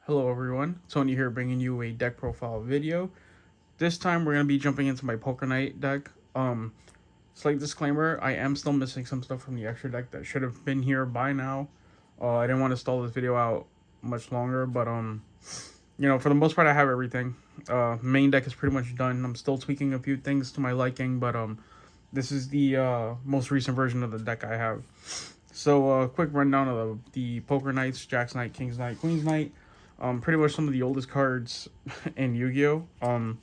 Hello everyone, Tony here bringing you a deck profile video. This time we're going to be jumping into my Poker Night deck. Slight disclaimer, I am still missing some stuff from the extra deck that should have been here by now. I didn't want to stall this video out much longer, but for the most part I have everything. Main deck is pretty much done. I'm still tweaking a few things to my liking, but this is the most recent version of the deck I have. So quick rundown of the Poker Knights: Jack's Knight, King's Knight, Queen's Knight. Pretty much some of the oldest cards in Yu-Gi-Oh.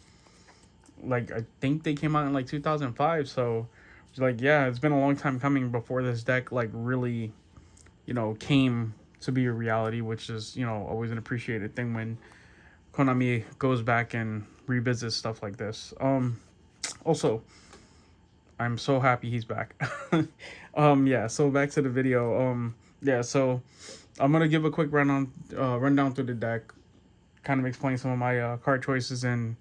Like I think they came out in like 2005, so like yeah, it's been a long time coming before this deck like really, came to be a reality, which is always an appreciated thing when Konami goes back and revisits stuff like this. Also, I'm so happy he's back. Yeah. So back to the video. Yeah. So I'm gonna give a quick rundown through the deck, kind of explain some of my card choices and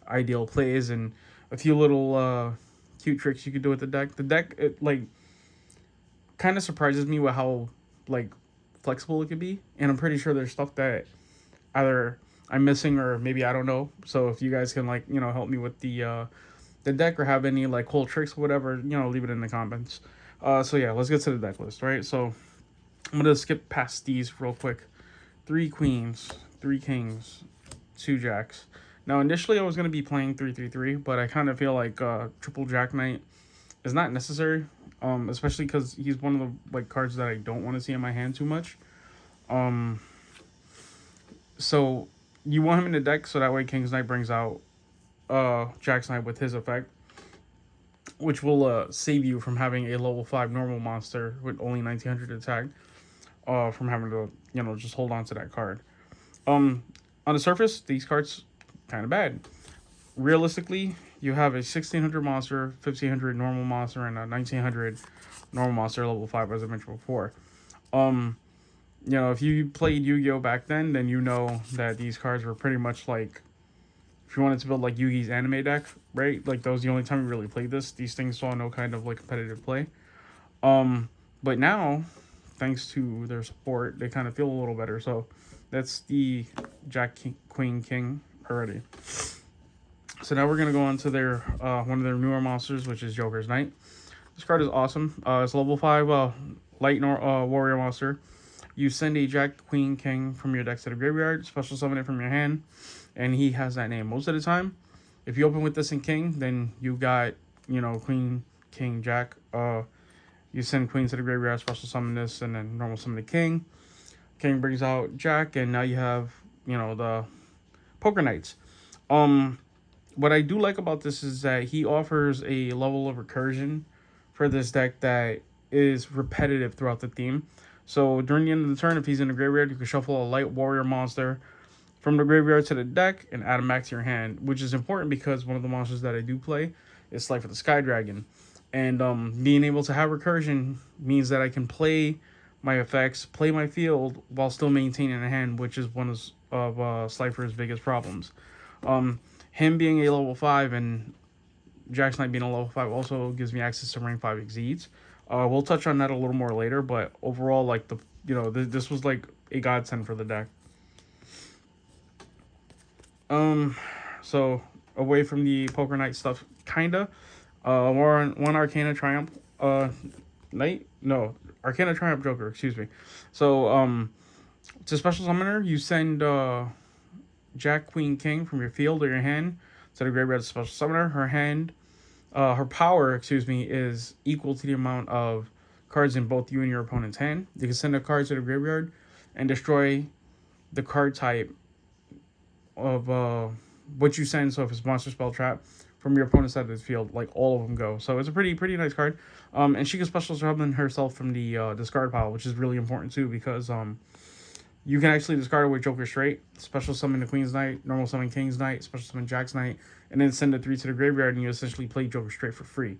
ideal plays, and a few little cute tricks you could do with the deck. The deck like kind of surprises me with how like flexible it could be, and I'm pretty sure there's stuff that either I'm missing or maybe I don't know. So if you guys can like help me with the deck or have any like cool tricks or whatever, leave it in the comments. So yeah, let's get to the deck list, right? So I'm gonna skip past these real quick. 3 queens, 3 kings, 2 jacks. Now initially I was gonna be playing 3-3-3, but I kind of feel like triple jack knight is not necessary. Especially because he's one of the like cards that I don't want to see in my hand too much. Um, so you want him in the deck so that way King's Knight brings out Jack's Knight with his effect, which will save you from having a level 5 normal monster with only 1900 attack, from having to just hold on to that card. On the surface, these cards kind of bad. Realistically, you have a 1600 monster, 1500 normal monster, and a 1900 normal monster level 5, as I mentioned before. If you played Yu-Gi-Oh back then you know that these cards were pretty much like, if you wanted to build like Yugi's anime deck, right? Like that was the only time you really played this. These things saw no kind of like competitive play. But now, thanks to their support, they kind of feel a little better. So that's the Jack, King, Queen, King already. So now we're gonna go on to their one of their newer monsters, which is Joker's Knight. This card is awesome. It's level 5 light warrior monster. You send a Jack, Queen, King from your deck to the graveyard, special summon it from your hand, and he has that name most of the time. If you open with this in King, then you got Queen, King, Jack. You send Queen to the graveyard, special summon this, and then normal summon the King. King brings out Jack, and now you have the Poker Knights. What I do like about this is that he offers a level of recursion for this deck that is repetitive throughout the theme. So during the end of the turn, if he's in the graveyard, you can shuffle a light warrior monster from the graveyard to the deck and add him back to your hand, which is important because one of the monsters that I do play is Slifer the Sky Dragon. And being able to have recursion means that I can play my effects, play my field, while still maintaining a hand, which is one of Slifer's biggest problems. Him being a level 5 and Jack's Knight being a level 5 also gives me access to rank 5 exceeds. We'll touch on that a little more later, but overall, like this was like a godsend for the deck. So away from the Poker Night stuff, kinda. One Arcana Triumph Knight? No, Arcana Triumph Joker, excuse me. So to special summoner, you send Jack, Queen, King from your field or your hand to the graveyard as a special summoner. Her power, is equal to the amount of cards in both you and your opponent's hand. You can send a card to the graveyard and destroy the card type of what you send. So if it's monster, spell, trap, from your opponent's side of the field, like all of them go. So it's a pretty nice card. And she can special summon herself from the discard pile, which is really important too, because you can actually discard it with Joker straight, special summon the Queen's Knight, normal summon King's Knight, special summon Jack's Knight, and then send the 3 to the graveyard, and you essentially play Joker straight for free.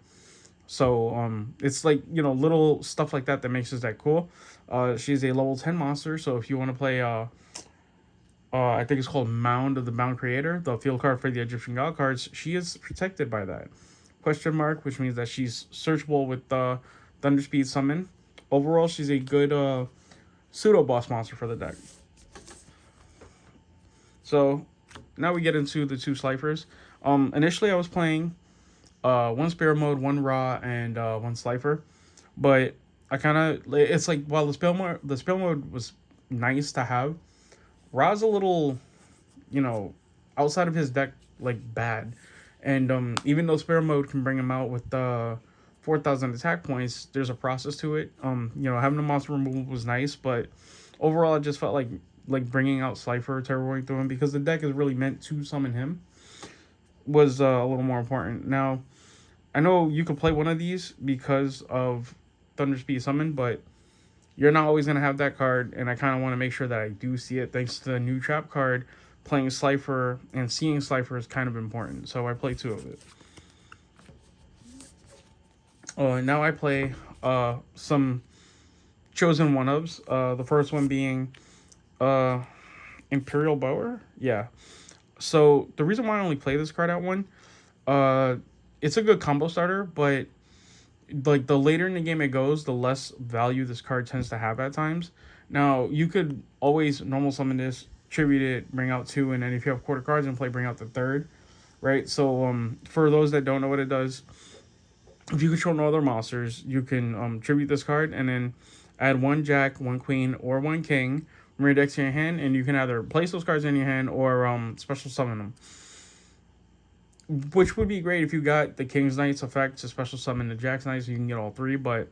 So it's like little stuff like that makes this deck cool. She's a level 10 monster, so if you want to play I think it's called Mound of the Mound Creator, the field card for the Egyptian God cards, she is protected by that question mark, which means that she's searchable with the Thunder Speed summon. Overall, she's a good pseudo boss monster for the deck. So now we get into the two Sliffers. Initially I was playing one Spirit mode, one Raw, and one Slifer, but I kind of it's like while the spell mode was nice to have, Raw's a little, you know, outside of his deck, like bad, and even though Spirit mode can bring him out with 4,000 attack points, there's a process to it. Having the monster removal was nice, but overall, I just felt like bringing out Slifer Terrorwing through him, because the deck is really meant to summon him, was a little more important. Now, I know you could play one of these because of Thunder Speed Summon, but you're not always going to have that card, and I kind of want to make sure that I do see it. Thanks to the new trap card, playing Slifer and seeing Slifer is kind of important, so I play two of it. Now I play some chosen one-ofs. The first one being Imperial Bower. Yeah. So the reason why I only play this card at one, it's a good combo starter, but like the later in the game it goes, the less value this card tends to have at times. Now you could always normal summon this, tribute it, bring out two, and then if you have quarter cards in play, bring out the third, right? So for those that don't know what it does, if you control no other monsters, you can tribute this card and then add one Jack, one Queen, or one King from your deck to your hand, and you can either place those cards in your hand or special summon them. Which would be great if you got the King's Knights effect to special summon the Jack's Knights, so you can get all three, but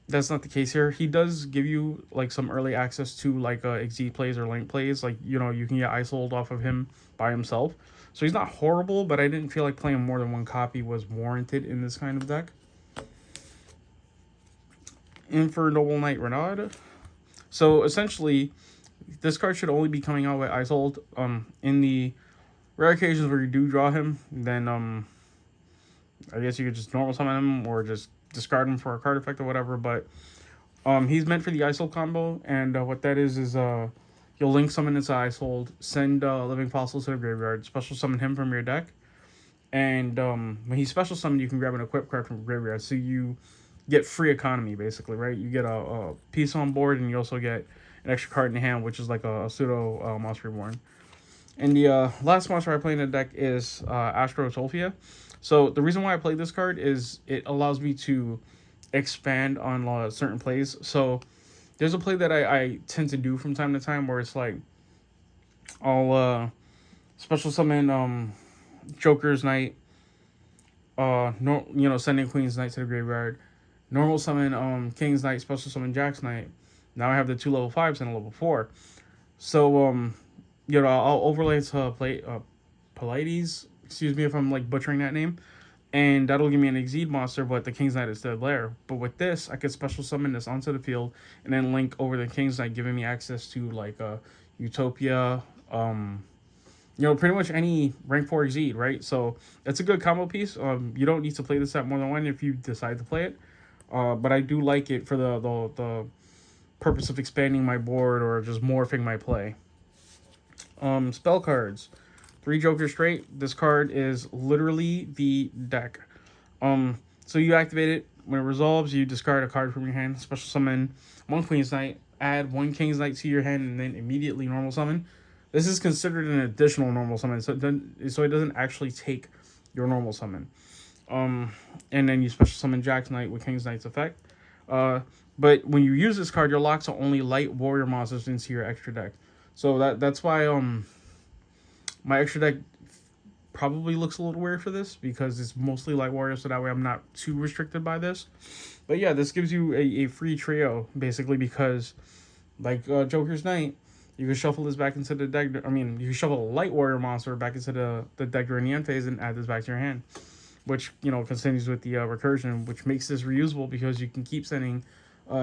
that's not the case here. He does give you like some early access to like Exceed plays or Link plays, like you can get Isoled off of him by himself. So he's not horrible, but I didn't feel like playing more than one copy was warranted in this kind of deck. And for Noble Knight Renaud, so essentially this card should only be coming out with Isoled. In the rare occasions where you do draw him, then I guess you could just normal summon him or just discard him for a card effect or whatever. But he's meant for the Isoled combo, and what that is you'll link summon into Isoled, send Living Fossils to the graveyard, special summon him from your deck, and when he's special summoned, you can grab an equip card from the graveyard, so you get free economy basically, right? You get a piece on board, and you also get an extra card in the hand, which is like a pseudo Monster Reborn. And the last monster I play in the deck is Astro Tolfia. So the reason why I play this card is it allows me to expand on certain plays. So there's a play that I tend to do from time to time where it's like I'll special summon Joker's Knight, sending Queen's Knight to the graveyard, normal summon King's Knight, special summon Jack's Knight. Now I have the two level 5s and a level 4. So I'll overlay to play Pleiades. Excuse me if I'm like butchering that name, and that'll give me an Exceed monster, but the King's Knight is still there. But with this, I could special summon this onto the field and then link over the King's Knight, giving me access to like Utopia, pretty much any rank 4 Exceed, right? So that's a good combo piece. You don't need to play this at more than one if you decide to play it, but I do like it for the purpose of expanding my board or just morphing my play. Spell cards. 3 Joker straight. This card is literally the deck. So you activate it. When it resolves, you discard a card from your hand, special summon 1 Queen's Knight, add 1 King's Knight to your hand, and then immediately normal summon. This is considered an additional normal summon, so it doesn't actually take your normal summon. And then you special summon Jack's Knight with King's Knight's effect. But when you use this card, you're locked to only light warrior monsters into your extra deck. So that's why my extra deck probably looks a little weird for this, because it's mostly light warrior, so that way I'm not too restricted by this. But yeah, this gives you a free trio basically, because like Joker's Knight, you can shuffle this back into the deck. I mean, you can shuffle a light warrior monster back into the deck during the end phase and add this back to your hand, which continues with the recursion, which makes this reusable because you can keep sending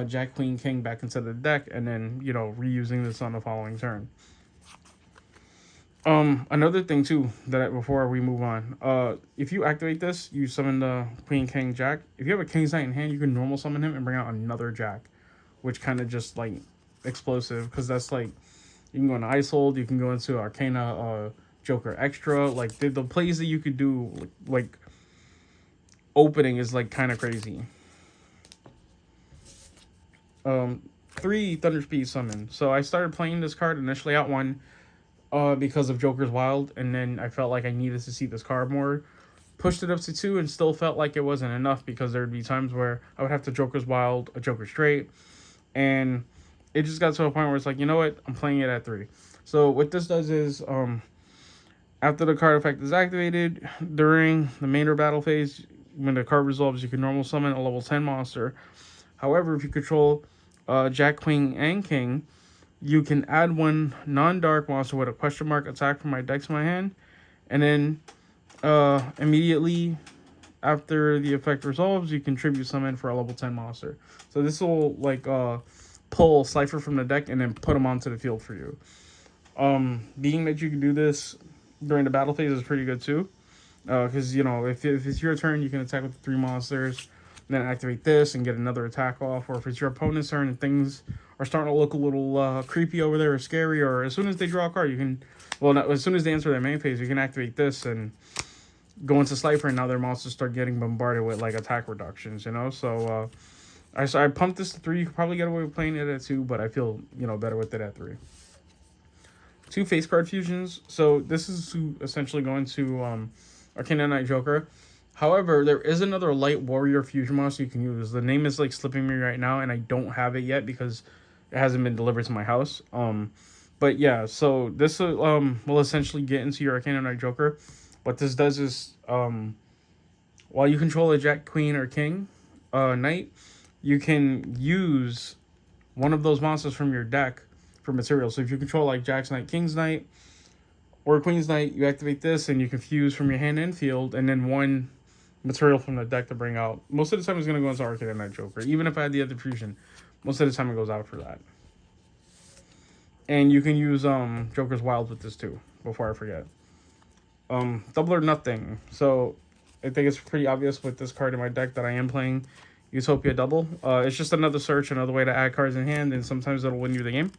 Jack, Queen, King back into the deck, and then reusing this on the following turn. Another thing too before we move on, if you activate this, you summon the Queen, King, Jack. If you have a King's Knight in hand, you can normal summon him and bring out another Jack, which kind of just like explosive, because that's like you can go into Icehold, you can go into Arcana, Joker Extra. Like the plays that you could do like opening is like kind of crazy. 3 Thunder Speed Summon. So I started playing this card initially at 1 because of Joker's Wild, and then I felt like I needed to see this card more. Pushed it up to 2 and still felt like it wasn't enough because there'd be times where I would have to Joker's Wild, a Joker straight, and it just got to a point where it's like, you know what, I'm playing it at 3. So what this does is, after the card effect is activated, during the main or battle phase, when the card resolves, you can normal summon a level 10 monster. However, if you control Jack, Queen, and King, you can add one non-dark monster with a question mark attack from my deck to my hand, and then immediately after the effect resolves, you can tribute summon for a level 10 monster. So this will like pull Slifer from the deck and then put them onto the field for you. Being that you can do this during the battle phase is pretty good too. Because, you know, if it's your turn, you can attack with the 3 monsters, then activate this and get another attack off. Or if it's your opponent's turn and things are starting to look a little creepy over there or scary, or as soon as they draw a card, you can, well, not, as soon as they enter their main phase, you can activate this and go into Slifer, and now their monsters start getting bombarded with, like, attack reductions, you know? So, I pumped this to 3. You could probably get away with playing it at 2, but I feel, you know, better with it at 3. 2 face card fusions. So this is to essentially go into Arcana Knight Joker. However, there is another Light Warrior fusion monster you can use. The name is like slipping me right now, and I don't have it yet because it hasn't been delivered to my house. But yeah, so this will essentially get into your Arcana Knight Joker. What this does is, while you control a Jack, Queen, or King Knight, you can use one of those monsters from your deck for material. So if you control like Jack's Knight, King's Knight, or Queen's Knight, you activate this and you can fuse from your hand and field, and then one material from the deck to bring out. Most of the time it's going to go into Arcana Knight Joker. Even if I had the other fusion, most of the time it goes out for that. And you can use Joker's Wild with this too, before I forget. Double or Nothing. So I think it's pretty obvious with this card in my deck that I am playing Utopia Double. It's just another search, another way to add cards in hand, and sometimes it'll win you the game.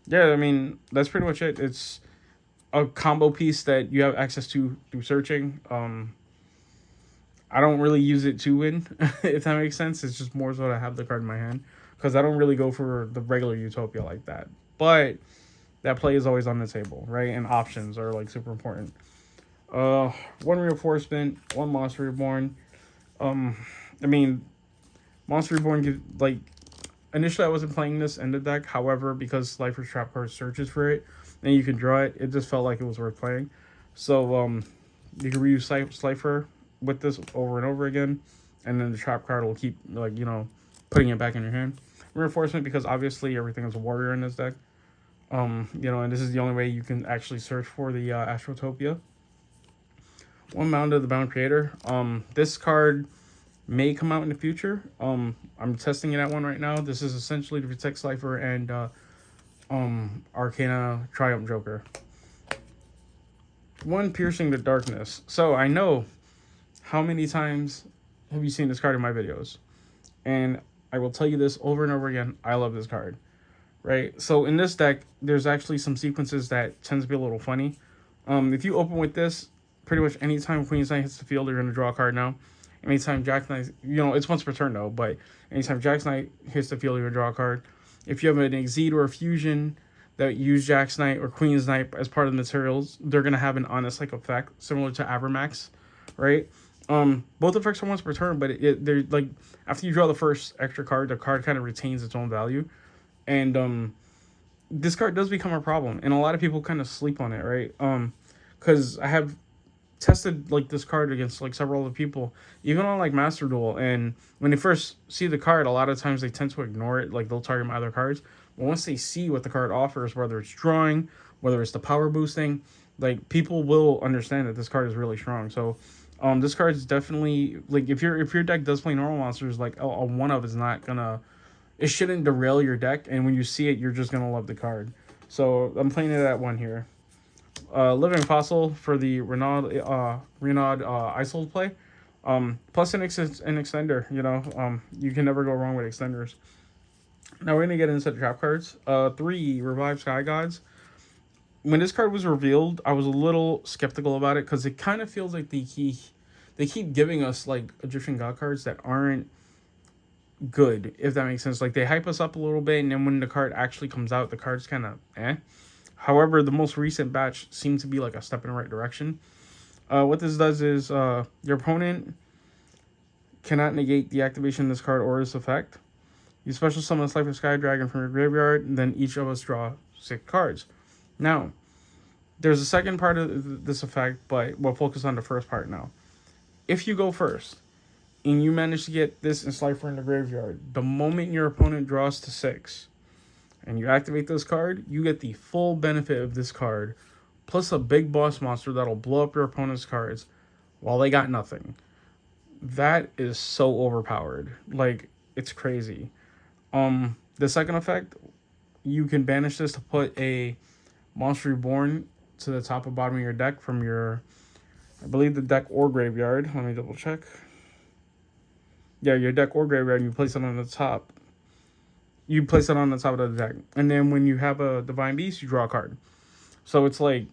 Yeah, I mean, that's pretty much it. It's a combo piece that you have access to through searching. I don't really use it to win, if that makes sense. It's just more so to have the card in my hand, because I don't really go for the regular Utopia like that. But that play is always on the table, right? And options are like super important. 1 Reinforcement, 1 Monster Reborn. I mean, Monster Reborn gives, like, initially I wasn't playing this in the deck. However, because Slifer's Trap card searches for it and you can draw it, it just felt like it was worth playing. So you can reuse Slifer with this over and over again, and then the Trap card will keep, like, you know, putting it back in your hand. Reinforcement, because obviously everything is a warrior in this deck. You know, and this is the only way you can actually search for the Astrotopia. 1 Mound of the Bound Creator. This card may come out in the future. I'm testing it at 1 right now. This is essentially to protect Slifer and Arcana Triumph Joker. 1 Piercing the Darkness. So I know, how many times have you seen this card in my videos? And I will tell you this over and over again, I love this card. Right? So in this deck, there's actually some sequences that tend to be a little funny. If you open with this, pretty much anytime Queen's Knight hits the field, you're going to draw a card now. Anytime Jack Knight, you know, it's once per turn though, but anytime Jack's Knight hits the field, you're going to draw a card. If you have an Exceed or a Fusion that use Jack's Knight or Queen's Knight as part of the materials, they're going to have an honest-like effect, similar to Avermax, right? Both effects are once per turn, but they're like, after you draw the first extra card, the card kind of retains its own value. And this card does become a problem, and a lot of people kind of sleep on it, right? Because I have tested like this card against like several other people, even on like Master Duel, and when they first see the card, a lot of times they tend to ignore it. Like, they'll target my other cards, but once they see what the card offers, whether it's drawing, whether it's the power boosting, like, people will understand that this card is really strong. So this card is definitely, like, if your deck does play normal monsters, like a 1-of is not gonna, it shouldn't derail your deck, and when you see it, you're just gonna love the card. So I'm playing it at 1 here. Living Fossil for the Renaud Isold play. Plus an extender, you know. You can never go wrong with extenders. Now we're going to get into the trap cards. 3 Revive Sky Gods. When this card was revealed, I was a little skeptical about it, because it kind of feels like they keep giving us like Egyptian god cards that aren't good, if that makes sense. Like, they hype us up a little bit, and then when the card actually comes out, the card's kind of eh. However, the most recent batch seems to be like a step in the right direction. What this does is your opponent cannot negate the activation of this card or its effect. You special summon a Slifer Sky Dragon from your graveyard, and then each of us draw 6 cards. Now, there's a second part of this effect, but we'll focus on the first part now. If you go first, and you manage to get this and Slifer in the graveyard, the moment your opponent draws to 6, and you activate this card, you get the full benefit of this card, plus a big boss monster that'll blow up your opponent's cards while they got nothing. That is so overpowered. Like, it's crazy. The second effect, you can banish this to put a Monster Reborn to the top and bottom of your deck from your, I believe, the deck or graveyard. Let me double check. Yeah, your deck or graveyard, and you place it on the top. You place it on the top of the deck. And then when you have a Divine Beast, you draw a card. So it's like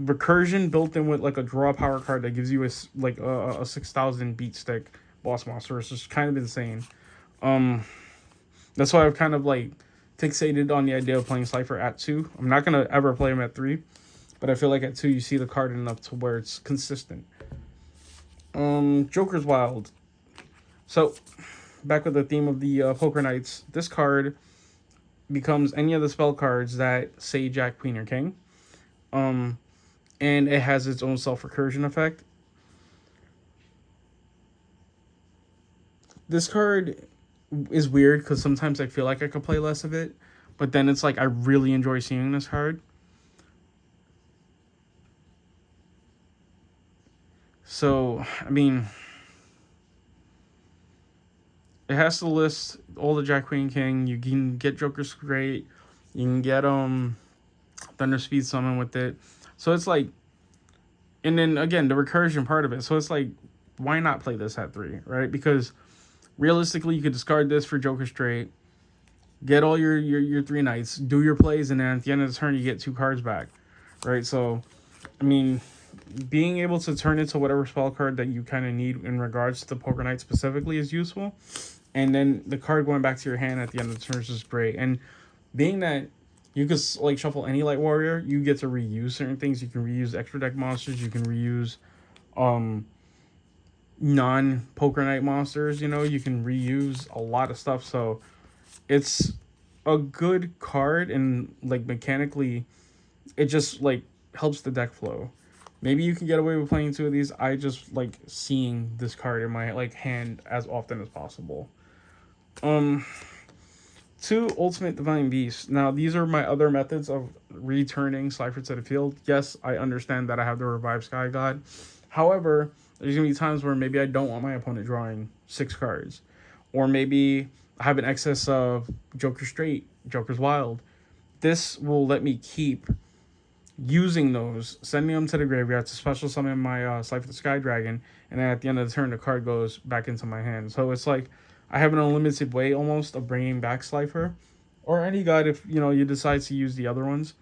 recursion built in with like a draw power card that gives you a 6,000 beat stick boss monster. It's just kind of insane. That's why I've kind of like fixated on the idea of playing Slifer at 2. I'm not gonna ever play him at 3, but I feel like at 2 you see the card enough to where it's consistent. Joker's Wild. So back with the theme of the Poker Nights, this card becomes any of the spell cards that say Jack, Queen, or King. And it has its own self-recursion effect. This card is weird because sometimes I feel like I could play less of it, but then it's like I really enjoy seeing this card. So, I mean, it has to list all the Jack, Queen, King. You can get Joker's Great. You can get Thunder Speed Summon with it. So it's like, and then again, the recursion part of it. So it's like, why not play this at 3, right? Because realistically, you could discard this for Joker Straight, get all your 3 knights, do your plays, and then at the end of the turn, you get 2 cards back, right? So, I mean, being able to turn it to whatever spell card that you kind of need in regards to the Poker Knight specifically is useful. And then the card going back to your hand at the end of the turn is just great. And being that you could like shuffle any Light Warrior, you get to reuse certain things. You can reuse extra deck monsters. You can reuse non-Poker Knight monsters. You know, you can reuse a lot of stuff. So it's a good card, and like mechanically, it just like helps the deck flow. Maybe you can get away with playing 2 of these. I just like seeing this card in my like hand as often as possible. 2 Ultimate Divine Beasts. Now, these are my other methods of returning Slifer to the field. Yes, I understand that I have the Revive Sky God. However, there's going to be times where maybe I don't want my opponent drawing 6 cards. Or maybe I have an excess of Joker Straight, Joker's Wild. This will let me keep using those, sending them to the graveyard to special summon my Slifer the Sky Dragon, and then at the end of the turn, the card goes back into my hand. So it's like I have an unlimited way almost of bringing back Slifer, or any god if you decide to use the other ones.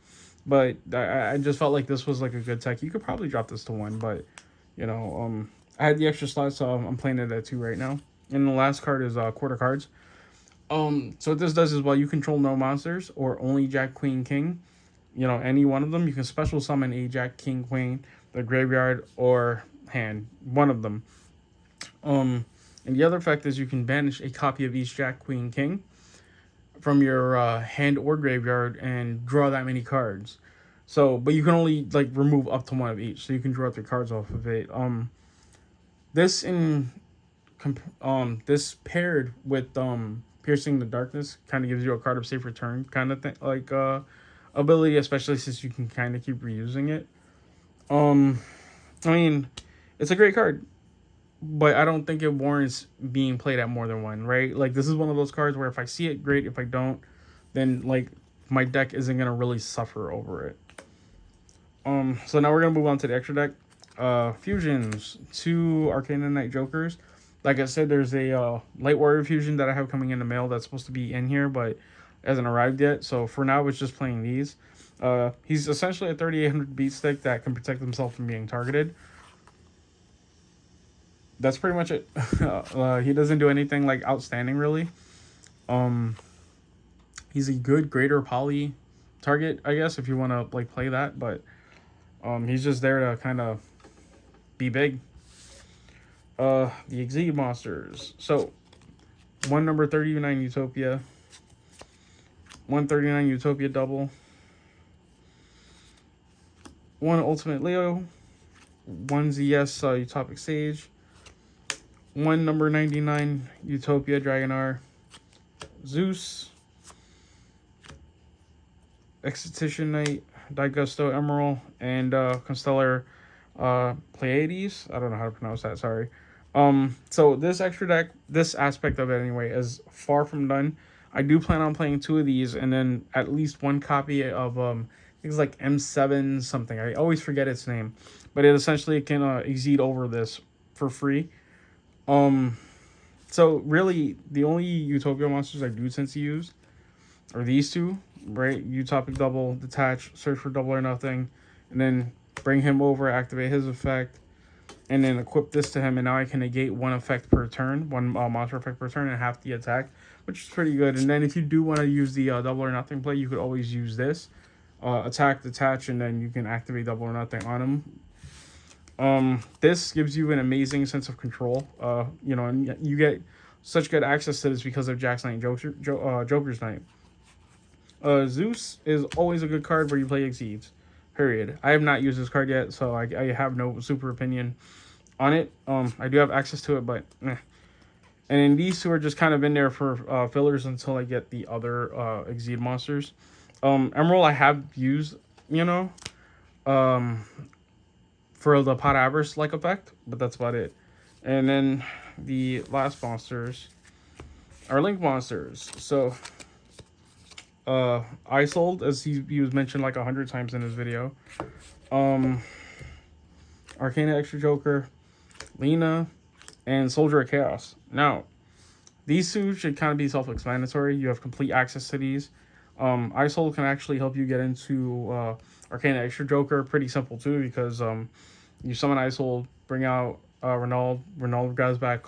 But I just felt like this was like a good tech. You could probably drop this to 1, but I had the extra slot, so I'm playing it at 2 right now. And the last card is quarter cards. So what this does is while you control no monsters or only Jack, Queen, King, any one of them, you can special summon a Jack, King, Queen, the graveyard or hand, one of them. And the other effect is you can banish a copy of each Jack, Queen, King from your hand or graveyard and draw that many cards. So, but you can only like remove up to 1 of each, so you can draw 3 cards off of it. This paired with Piercing the Darkness kind of gives you a card of safe return kind of thing, like ability, especially since you can kind of keep reusing it. I mean, it's a great card, but I don't think it warrants being played at more than 1, right? Like, this is one of those cards where if I see it, great. If I don't, then like my deck isn't gonna really suffer over it. So now we're gonna move on to the extra deck. Fusions, 2 Arcana Knight Jokers. Like I said, there's a Light Warrior fusion that I have coming in the mail that's supposed to be in here, but hasn't arrived yet. So for now, it's just playing these. He's essentially a 3800 beat stick that can protect himself from being targeted. that's pretty much it. He doesn't do anything like outstanding really. Um, he's a good greater poly target, I guess, if you want to like play that. But he's just there to kind of be big. The Exceed monsters. So one number 39 Utopia, 139 Utopia double, one Ultimate Leo, one ZS Utopic Sage, one number 99 Utopia Dragonar, Zeus, Exetition Knight, Daigusto Emerald, and Constellar Pleiades. I don't know how to pronounce that, sorry. So this extra deck, this aspect of it anyway, is far from done. I do plan on playing 2 of these and then at least 1 copy of I think it's like M7 something. I always forget its name. But it essentially can exceed over this for free. So really the only Utopia monsters I do tend to use are these two, right? Utopic double, detach, search for double or nothing, and then bring him over, activate his effect, and then equip this to him, and now I can negate 1 effect per turn, 1 monster effect per turn, and half the attack, which is pretty good. And then if you do want to use the double or nothing play, you could always use this. Attack, detach, and then you can activate double or nothing on him. This gives you an amazing sense of control. You know, and you get such good access to this because of Jack's Knight, Joker's Knight. Zeus is always a good card where you play Exceeds. Period. I have not used this card yet, so I have no super opinion on it. I do have access to it, but and then these two are just kind of in there for fillers until I get the other Exceed monsters. Emerald I have used, you know, for the Pot Avarice like effect, but that's about it. And then the last monsters are Link monsters. So Isold, as he was mentioned like 100 times in his video. Arcana Extra Joker, Lena, and Soldier of Chaos. Now, these two should kind of be self-explanatory. You have complete access to these. Isold can actually help you get into Arcana Extra Joker. Pretty simple too, because you summon Isold, bring out Renald grabs back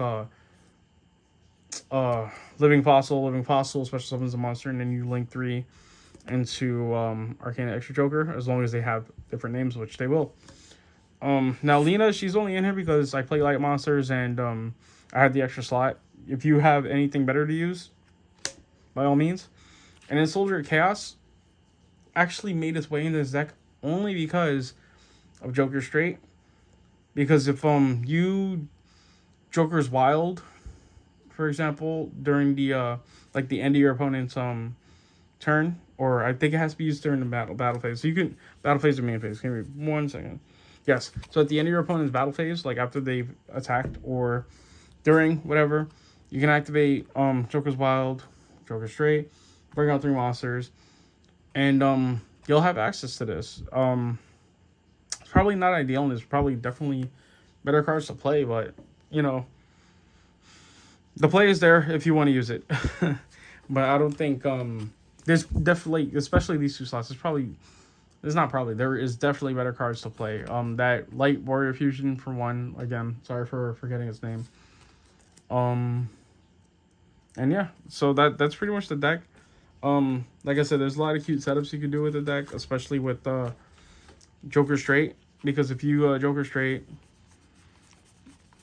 Living Fossil, special summons a monster, and then you link 3 into Arcana Extra Joker, as long as they have different names, which they will. Now Lena, she's only in here because I play light monsters and I had the extra slot. If you have anything better to use, by all means. And then Soldier of Chaos actually made its way into this deck only because of Joker Straight. Because if you Joker's Wild, for example, during the like the end of your opponent's turn, or I think it has to be used during the battle phase. So you can battle phase or main phase. Give me 1 second. Yes. So at the end of your opponent's battle phase, like after they've attacked or during whatever, you can activate Joker's Wild, Joker Straight, bring out 3 monsters, and you'll have access to this. It's probably not ideal, and there's probably definitely better cards to play, but you know, the play is there if you want to use it. But I don't think there's definitely, especially these 2 slots, there is definitely better cards to play. That Light Warrior Fusion for one, again, sorry for forgetting its name. And yeah, so that's pretty much the deck. Like I said, there's a lot of cute setups you can do with the deck, especially with Joker Straight, because if you Joker Straight,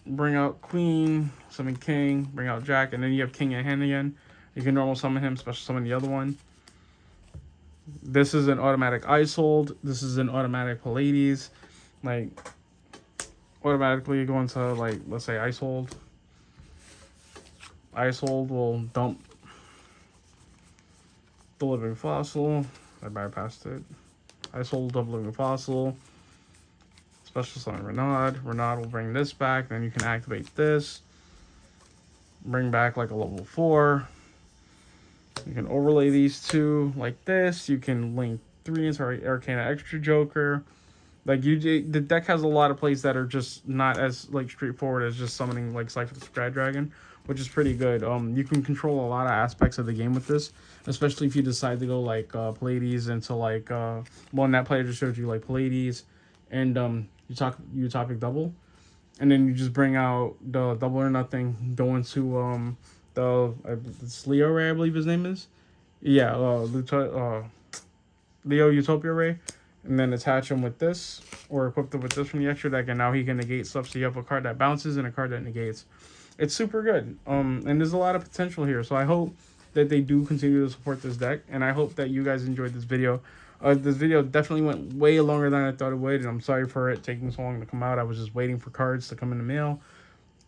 bring out Queen, summon King, bring out Jack, and then you have King in hand again. You can normal summon him, special summon the other one. This is an automatic Isold. This is an automatic Pleiades. Like, automatically go into, like, let's say Isold. Isold will dump the Living Fossil. I bypassed it. Isold double Living Fossil. Special summon Renard. Renard will bring this back. Then you can activate this. Bring back like a level 4. You can overlay these 2 like this. You can link 3 into Arcana Extra Joker. Like the deck has a lot of plays that are just not as like straightforward as just summoning like Cypher the Scry Dragon, which is pretty good. You can control a lot of aspects of the game with this, especially if you decide to go like Pleiades into like well, in that play I just showed you like Pleiades and Utopic Double. and then you just bring out the double or nothing, go into it's Leo Ray, I believe his name is. Yeah, Leo Utopia Ray, and then attach him with this, or equip them with this from the extra deck, and now he can negate stuff. So you have a card that bounces and a card that negates. It's super good. And there's a lot of potential here. So I hope that they do continue to support this deck, and I hope that you guys enjoyed this video. This video definitely went way longer than I thought it would, and I'm sorry for it taking so long to come out. I was just waiting for cards to come in the mail,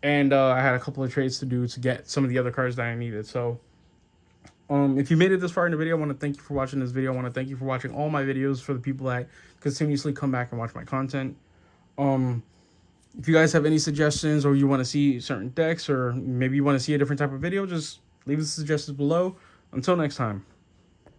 and I had a couple of trades to do to get some of the other cards that I needed. So if you made it this far in the video, I want to thank you for watching this video. I want to thank you for watching all my videos, for the people that continuously come back and watch my content. If you guys have any suggestions, or you want to see certain decks, or maybe you want to see a different type of video, just leave the suggestions below. Until next time.